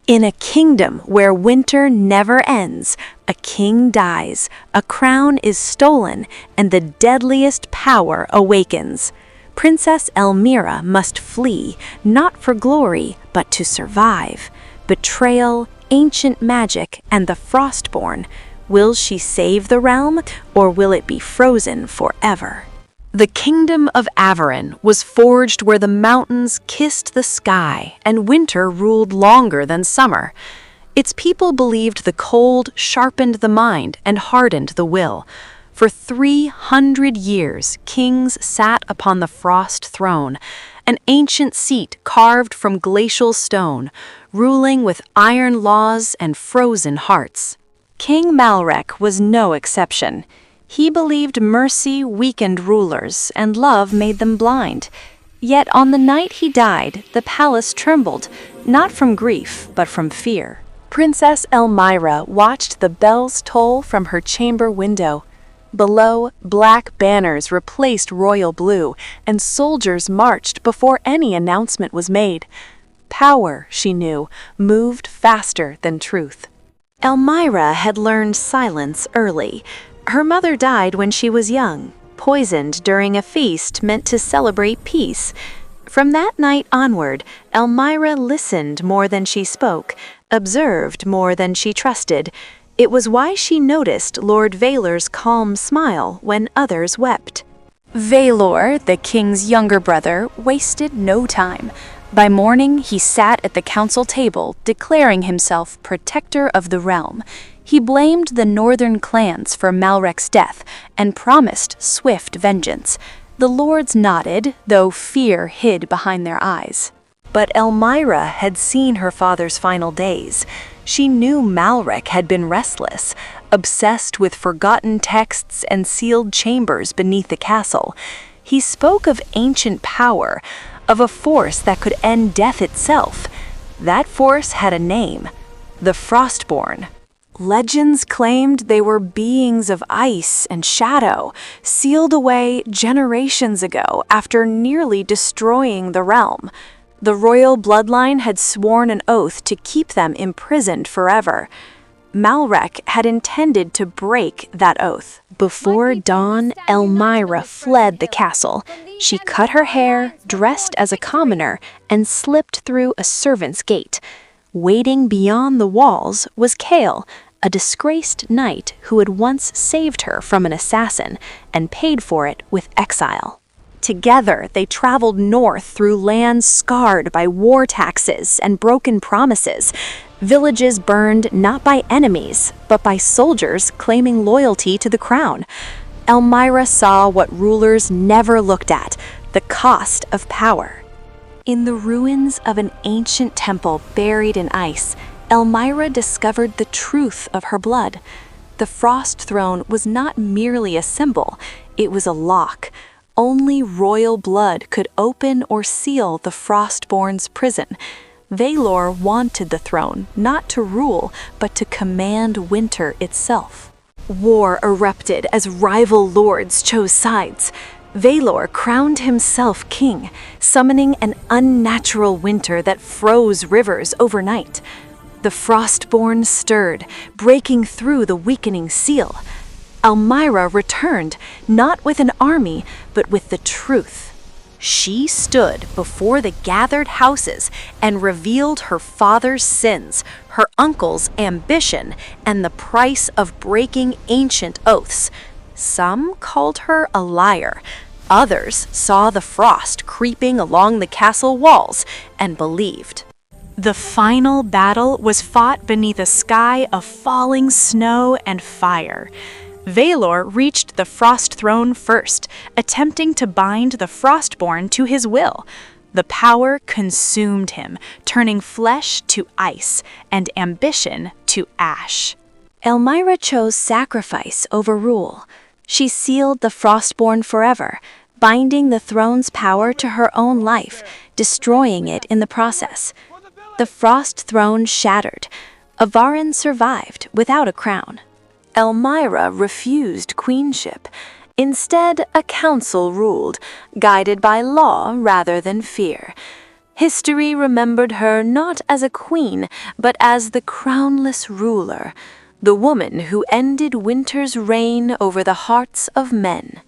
In a kingdom where winter never ends, a king dies, a crown is stolen, and the deadliest power awakens. Princess Elmyra must flee, not for glory, but to survive. Betrayal, ancient magic, and the Frostborn. Will she save the realm, or will it be frozen forever? The kingdom of Averin was forged where the mountains kissed the sky and winter ruled longer than summer. Its people believed the cold sharpened the mind and hardened the will. For 300 years, kings sat upon the frost throne, an ancient seat carved from glacial stone, ruling with iron laws and frozen hearts. King Malrek was no exception. He believed mercy weakened rulers and love made them blind. Yet on the night he died, the palace trembled, not from grief, but from fear. Princess Elmyra watched the bells toll from her chamber window. Below, black banners replaced royal blue, and soldiers marched before any announcement was made. Power, she knew, moved faster than truth. Elmyra had learned silence early. Her mother died when she was young, poisoned during a feast meant to celebrate peace. From that night onward, Elmyra listened more than she spoke, observed more than she trusted. It was why she noticed Lord Vaylor's calm smile when others wept. Vaylor, the king's younger brother, wasted no time. By morning, he sat at the council table, declaring himself protector of the realm. He blamed the northern clans for Malrek's death and promised swift vengeance. The lords nodded, though fear hid behind their eyes. But Elmyra had seen her father's final days. She knew Malrek had been restless, obsessed with forgotten texts and sealed chambers beneath the castle. He spoke of ancient power, of a force that could end death itself. That force had a name: the Frostborn. Legends claimed they were beings of ice and shadow, sealed away generations ago after nearly destroying the realm. The royal bloodline had sworn an oath to keep them imprisoned forever. Malrek had intended to break that oath. Before dawn, Elmyra fled the castle. She cut her hair, dressed as a commoner, and slipped through a servant's gate. Waiting beyond the walls was Kale, a disgraced knight who had once saved her from an assassin and paid for it with exile. Together, they traveled north through lands scarred by war taxes and broken promises. Villages burned not by enemies, but by soldiers claiming loyalty to the crown. Elmyra saw what rulers never looked at: the cost of power. In the ruins of an ancient temple buried in ice, Elmyra discovered the truth of her blood. The Frost Throne was not merely a symbol, it was a lock. Only royal blood could open or seal the Frostborn's prison. Vaylor wanted the throne, not to rule, but to command winter itself. War erupted as rival lords chose sides. Vaylor crowned himself king, summoning an unnatural winter that froze rivers overnight. The Frostborn stirred, breaking through the weakening seal. Elmyra returned, not with an army, but with the truth. She stood before the gathered houses and revealed her father's sins, her uncle's ambition, and the price of breaking ancient oaths. Some called her a liar. Others saw the frost creeping along the castle walls and believed. The final battle was fought beneath a sky of falling snow and fire. Vaylor reached the Frost Throne first, attempting to bind the Frostborn to his will. The power consumed him, turning flesh to ice and ambition to ash. Elmyra chose sacrifice over rule. She sealed the Frostborn forever, binding the throne's power to her own life, destroying it in the process. The Frost Throne shattered. Avarin survived without a crown. Elmyra refused queenship. Instead, a council ruled, guided by law rather than fear. History remembered her not as a queen, but as the crownless ruler, the woman who ended winter's reign over the hearts of men.